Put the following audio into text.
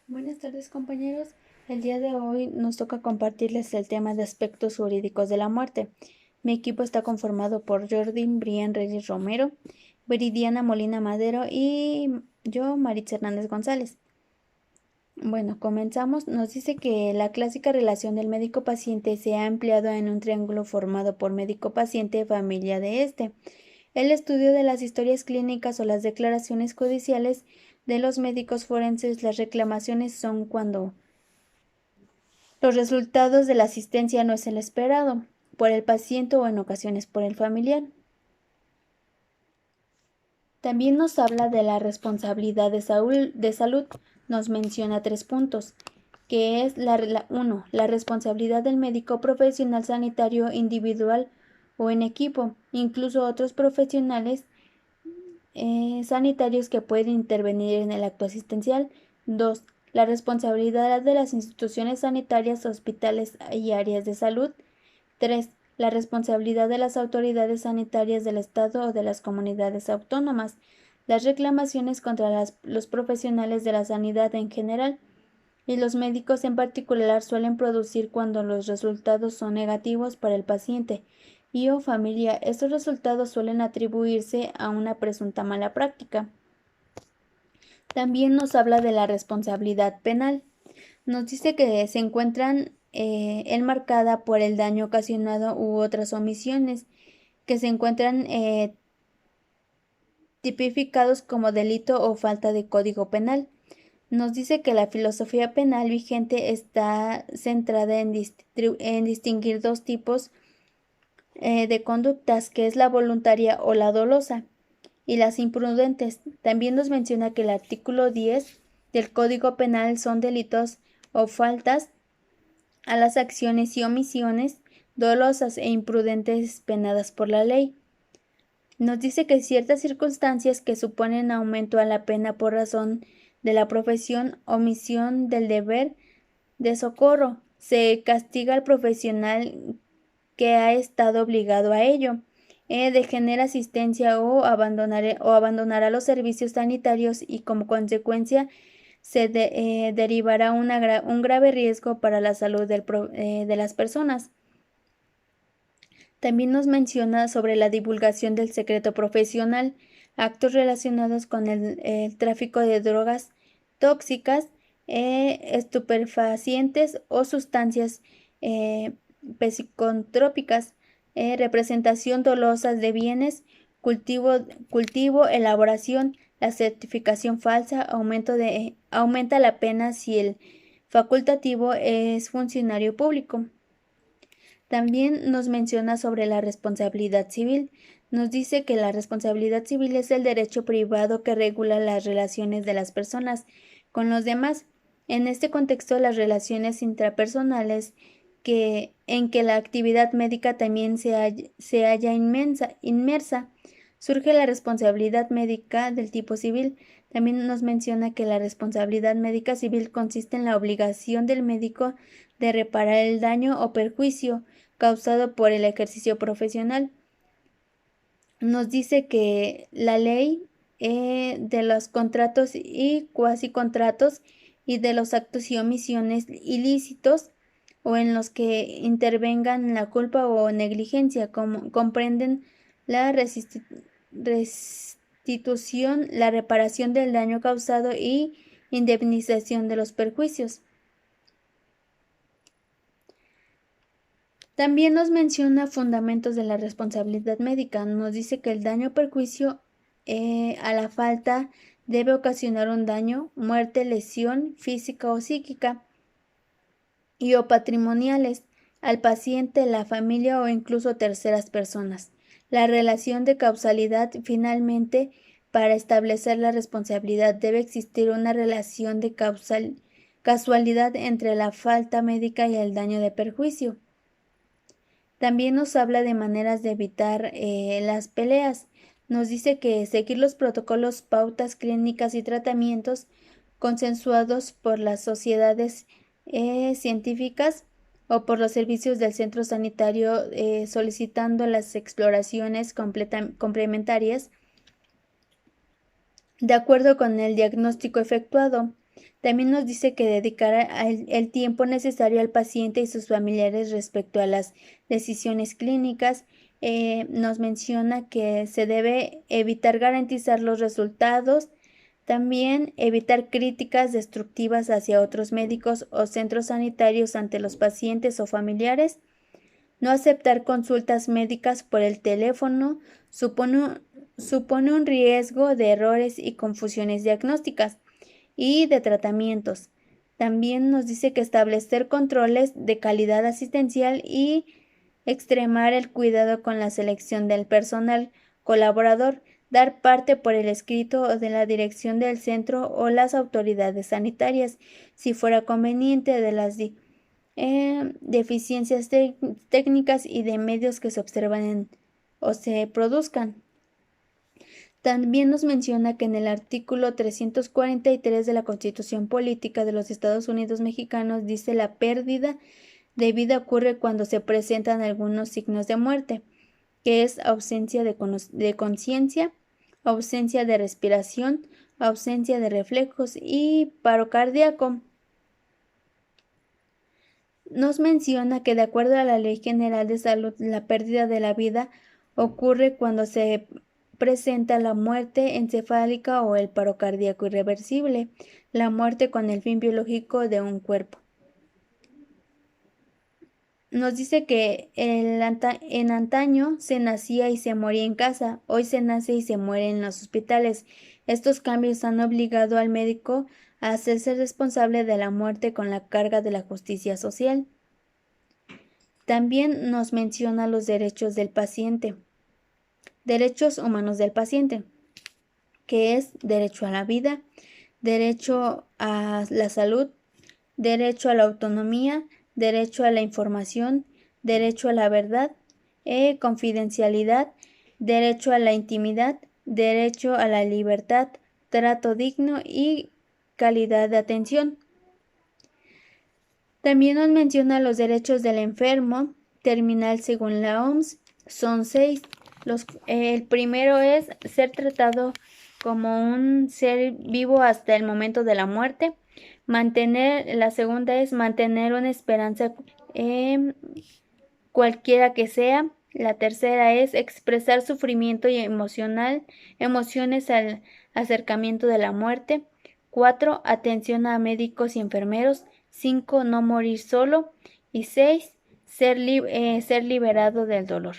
Buenas tardes, compañeros. El día de hoy nos toca compartirles el tema de aspectos jurídicos de la muerte. Mi equipo está conformado por Jordin Brian Reyes Romero, Viridiana Molina Madero y yo, Maritza Hernández González. Bueno, comenzamos. Nos dice que la clásica relación del médico-paciente se ha empleado en un triángulo formado por médico-paciente, familia de este. El estudio de las historias clínicas o las declaraciones judiciales de los médicos forenses, las reclamaciones son cuando los resultados de la asistencia no es el esperado por el paciente o en ocasiones por el familiar. También nos habla de la responsabilidad de salud. Nos menciona 3 puntos, que es 1. La responsabilidad del médico profesional sanitario individual o en equipo, incluso otros profesionales sanitarios que pueden intervenir en el acto asistencial. 2. La responsabilidad de las instituciones sanitarias, hospitales y áreas de salud. 3. La responsabilidad de las autoridades sanitarias del Estado o de las comunidades autónomas. Las reclamaciones contra los profesionales de la sanidad en general y los médicos en particular suelen producir cuando los resultados son negativos para el paciente y o familia. Estos resultados suelen atribuirse a una presunta mala práctica. También nos habla de la responsabilidad penal. Nos dice que se encuentran enmarcada por el daño ocasionado u otras omisiones que se encuentran tipificados como delito o falta de código penal. Nos dice que la filosofía penal vigente está centrada en distinguir 2 tipos de conductas, que es la voluntaria o la dolosa, y las imprudentes. También nos menciona que el artículo 10 del Código Penal son delitos o faltas a las acciones y omisiones dolosas e imprudentes penadas por la ley. Nos dice que ciertas circunstancias que suponen aumento a la pena por razón de la profesión, omisión del deber de socorro, se castiga al profesional que ha estado obligado a ello, degenerar asistencia o abandonará los servicios sanitarios y como consecuencia se derivará un grave riesgo para la salud de las personas. También nos menciona sobre la divulgación del secreto profesional, actos relacionados con el tráfico de drogas tóxicas, estupefacientes o sustancias psicotrópicas, representación dolosa de bienes, cultivo, elaboración, la certificación falsa, aumenta la pena si el facultativo es funcionario público. También nos menciona sobre la responsabilidad civil. Nos dice que la responsabilidad civil es el derecho privado que regula las relaciones de las personas con los demás. En este contexto, las relaciones intrapersonales en que la actividad médica también se halla inmersa, surge la responsabilidad médica del tipo civil. También nos menciona que la responsabilidad médica civil consiste en la obligación del médico de reparar el daño o perjuicio causado por el ejercicio profesional. Nos dice que la ley de los contratos y cuasi contratos y de los actos y omisiones ilícitos o en los que intervengan la culpa o negligencia, comprenden la restitución, la reparación del daño causado y indemnización de los perjuicios. También nos menciona fundamentos de la responsabilidad médica. Nos dice que el daño o perjuicio a la falta debe ocasionar un daño, muerte, lesión física o psíquica y o patrimoniales al paciente, la familia o incluso terceras personas. La relación de causalidad, finalmente, para establecer la responsabilidad debe existir una relación de casualidad entre la falta médica y el daño de perjuicio. También nos habla de maneras de evitar las peleas. Nos dice que seguir los protocolos, pautas clínicas y tratamientos consensuados por las sociedades científicas o por los servicios del centro sanitario, solicitando las exploraciones complementarias de acuerdo con el diagnóstico efectuado. También nos dice que dedicar el tiempo necesario al paciente y sus familiares respecto a las decisiones clínicas. Nos menciona que se debe evitar garantizar los resultados, también evitar críticas destructivas hacia otros médicos o centros sanitarios ante los pacientes o familiares. No aceptar consultas médicas por el teléfono supone un riesgo de errores y confusiones diagnósticas y de tratamientos. También nos dice que establecer controles de calidad asistencial y extremar el cuidado con la selección del personal colaborador, dar parte por el escrito de la dirección del centro o las autoridades sanitarias, si fuera conveniente, de las deficiencias técnicas y de medios que se observan o se produzcan. También nos menciona que en el artículo 343 de la Constitución Política de los Estados Unidos Mexicanos dice: la pérdida de vida ocurre cuando se presentan algunos signos de muerte, que es ausencia de conciencia, ausencia de respiración, ausencia de reflejos y paro cardíaco. Nos menciona que de acuerdo a la Ley General de Salud, la pérdida de la vida ocurre cuando se presenta la muerte encefálica o el paro cardíaco irreversible, la muerte con el fin biológico de un cuerpo. Nos dice que en antaño se nacía y se moría en casa, hoy se nace y se muere en los hospitales. Estos cambios han obligado al médico a hacerse responsable de la muerte con la carga de la justicia social. También nos menciona los derechos del paciente. Derechos humanos del paciente, que es derecho a la vida, derecho a la salud, derecho a la autonomía, derecho a la información, derecho a la verdad, confidencialidad, derecho a la intimidad, derecho a la libertad, trato digno y calidad de atención. También nos menciona los derechos del enfermo terminal según la OMS. Son 6. El primero es ser tratado como un ser vivo hasta el momento de la muerte. La segunda es mantener una esperanza cualquiera que sea. La tercera es expresar sufrimiento y emociones al acercamiento de la muerte. 4. Atención a médicos y enfermeros. 5. No morir solo. Y 6. Ser liberado del dolor.